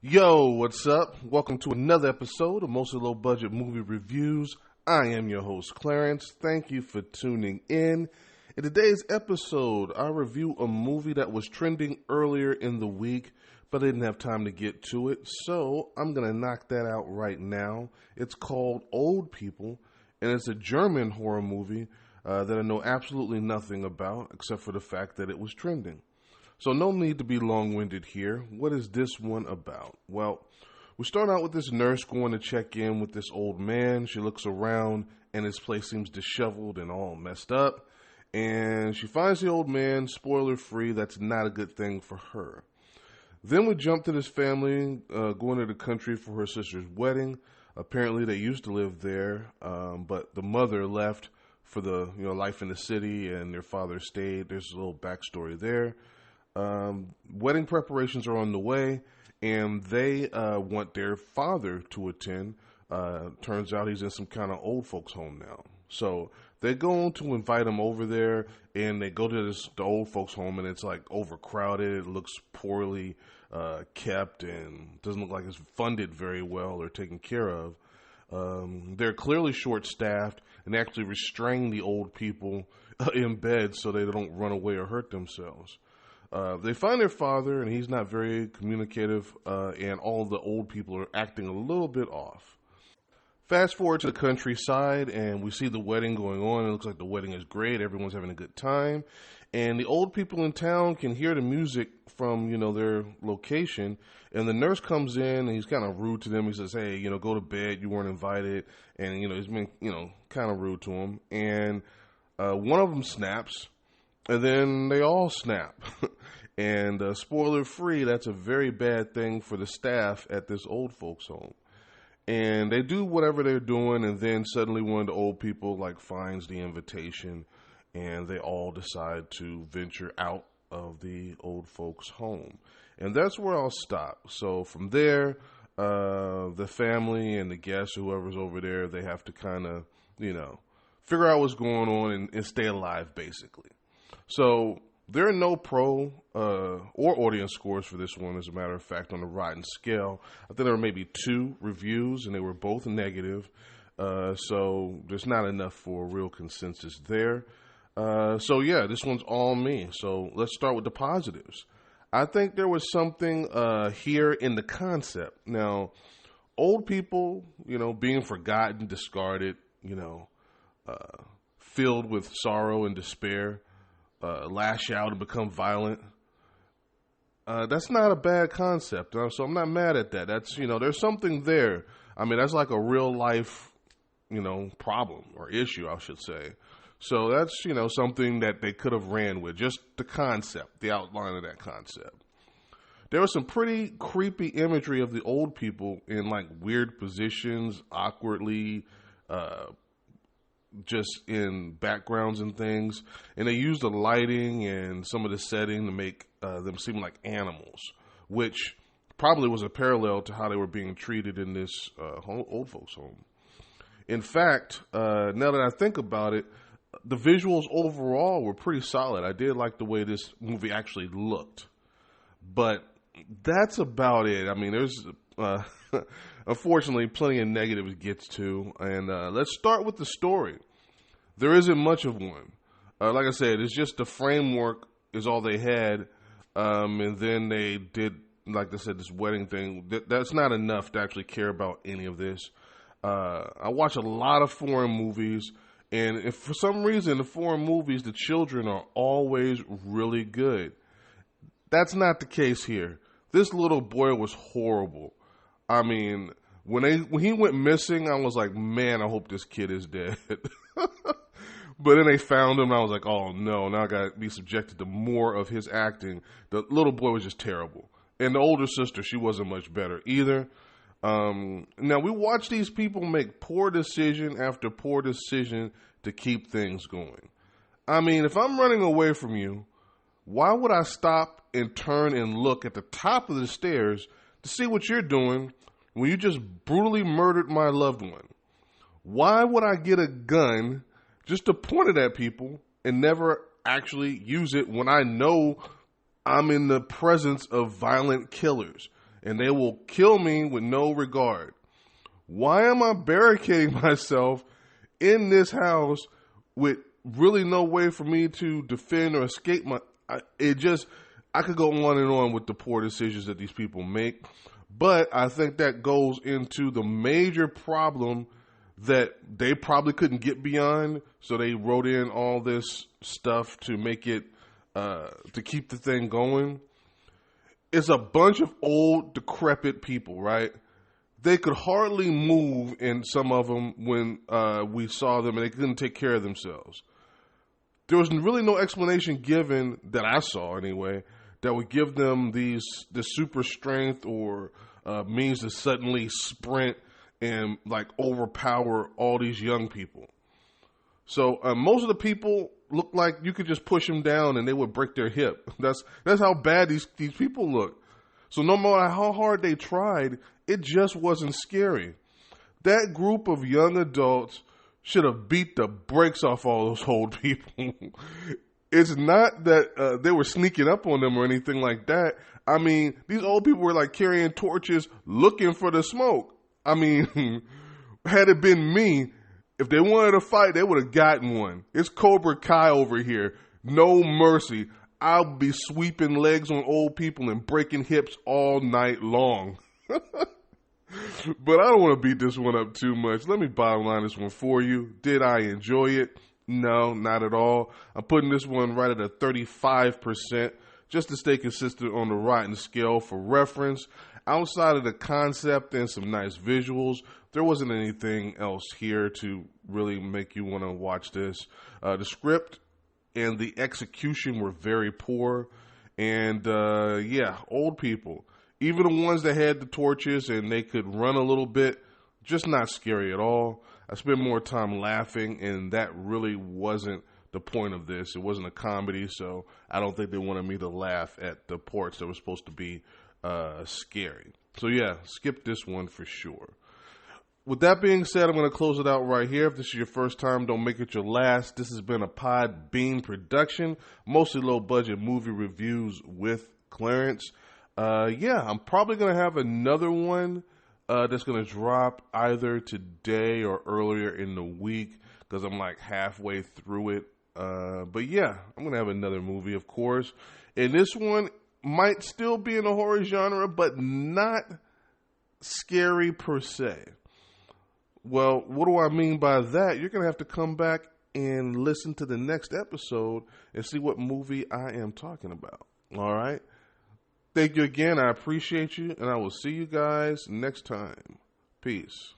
Yo, what's up? Welcome to another episode of Mostly Low Budget Movie Reviews. I am your host, Clarence. Thank you for tuning in. In today's episode, I review a movie that was trending earlier in the week, but I didn't have time to get to it, so I'm going to knock that out right now. It's called Old People, and it's a German horror movie that I know absolutely nothing about, except for the fact that it was trending. So no need to be long-winded here. What is this one about? Well, we start out with this nurse going to check in with this old man. She looks around and his place seems disheveled and all messed up. And she finds the old man, spoiler-free. That's not a good thing for her. Then we jump to this family going to the country for her sister's wedding. Apparently they used to live there, but the mother left for the life in the city and their father stayed. There's a little backstory there. Wedding preparations are on the way, and they want their father to attend. Turns out he's in some kind of old folks home now. So they go on to invite him over there, and they go to the old folks home, and it's like overcrowded. It looks poorly kept and doesn't look like it's funded very well or taken care of. They're clearly short-staffed, and they actually restrain the old people in bed so they don't run away or hurt themselves. They find their father, and he's not very communicative, and all the old people are acting a little bit off. Fast forward to the countryside, and we see the wedding going on. It looks like the wedding is great. Everyone's having a good time. And the old people in town can hear the music from, their location. And the nurse comes in, and he's kind of rude to them. He says, hey, go to bed. You weren't invited. And, he's been, kind of rude to them. And one of them snaps. And then they all snap. And spoiler free, that's a very bad thing for the staff at this old folks home. And they do whatever they're doing, and then suddenly one of the old people finds the invitation, and they all decide to venture out of the old folks home. And that's where I'll stop. So from there, the family and the guests, whoever's over there, they have to kind of, figure out what's going on and stay alive, basically. So there are no pro or audience scores for this one, as a matter of fact, on the Rotten scale. I think there were maybe 2 reviews, and they were both negative. So there's not enough for a real consensus there. So yeah, this one's all me. So let's start with the positives. I think there was something here in the concept. Now, old people, being forgotten, discarded, filled with sorrow and despair, lash out and become violent. That's not a bad concept, so I'm not mad at that. That's, there's something there. I mean, that's like a real life, problem or issue, I should say. So that's, something that they could have ran with, just the concept, the outline of that concept. There was some pretty creepy imagery of the old people in weird positions, awkwardly, just in backgrounds and things, and they used the lighting and some of the setting to make them seem like animals, which probably was a parallel to how they were being treated in this old folks home. In fact, now that I think about it, the visuals overall were pretty solid. I did like the way this movie actually looked, but that's about it. I mean, there's unfortunately plenty of negatives it gets to, and let's start with the story. There isn't much of one. Like I said, it's just the framework is all they had, and then they did, like I said, this wedding thing. That's not enough to actually care about any of this. I watch a lot of foreign movies, and if for some reason the foreign movies, the children are always really good. That's not the case here. This little boy was horrible. I mean, when he went missing, I was like, man, I hope this kid is dead. But then they found him, and I was like, oh no, now I got to be subjected to more of his acting. The little boy was just terrible. And the older sister, she wasn't much better either. Now, we watch these people make poor decision after poor decision to keep things going. I mean, if I'm running away from you, why would I stop and turn and look at the top of the stairs to see what you're doing when you just brutally murdered my loved one? Why would I get a gun just to point it at people and never actually use it when I know I'm in the presence of violent killers? and they will kill me with no regard. Why am I barricading myself in this house with really no way for me to defend or escape I could go on and on with the poor decisions that these people make, but I think that goes into the major problem that they probably couldn't get beyond, so they wrote in all this stuff to make it, to keep the thing going. It's a bunch of old, decrepit people, right? They could hardly move in some of them when we saw them, and they couldn't take care of themselves. There was really no explanation given, that I saw anyway, that would give them this super strength or means to suddenly sprint and like overpower all these young people. So most of the people look like you could just push them down and they would break their hip. That's how bad these people look. So no matter how hard they tried, it just wasn't scary. That group of young adults should have beat the brakes off all those old people. It's not that they were sneaking up on them or anything like that. I mean, these old people were like carrying torches looking for the smoke. I mean, had it been me, if they wanted to fight, they would have gotten one. It's Cobra Kai over here. No mercy. I'll be sweeping legs on old people and breaking hips all night long. But I don't want to beat this one up too much. Let me bottom line this one for you. Did I enjoy it? No, not at all. I'm putting this one right at a 35%, just to stay consistent on the Rotten scale for reference. Outside of the concept and some nice visuals, there wasn't anything else here to really make you want to watch this. The script and the execution were very poor. And old people. Even the ones that had the torches and they could run a little bit, just not scary at all. I spent more time laughing, and that really wasn't the point of this. It wasn't a comedy, so I don't think they wanted me to laugh at the parts that were supposed to be scary. So yeah, skip this one for sure. With that being said, I'm going to close it out right here. If this is your first time, don't make it your last. This has been a Podbean production, mostly low-budget movie reviews with Clarence. I'm probably going to have another one that's going to drop either today or earlier in the week because I'm like halfway through it. But yeah, I'm going to have another movie, of course. And this one might still be in the horror genre, but not scary per se. Well, what do I mean by that? You're going to have to come back and listen to the next episode and see what movie I am talking about. All right? Thank you again. I appreciate you, and I will see you guys next time. Peace.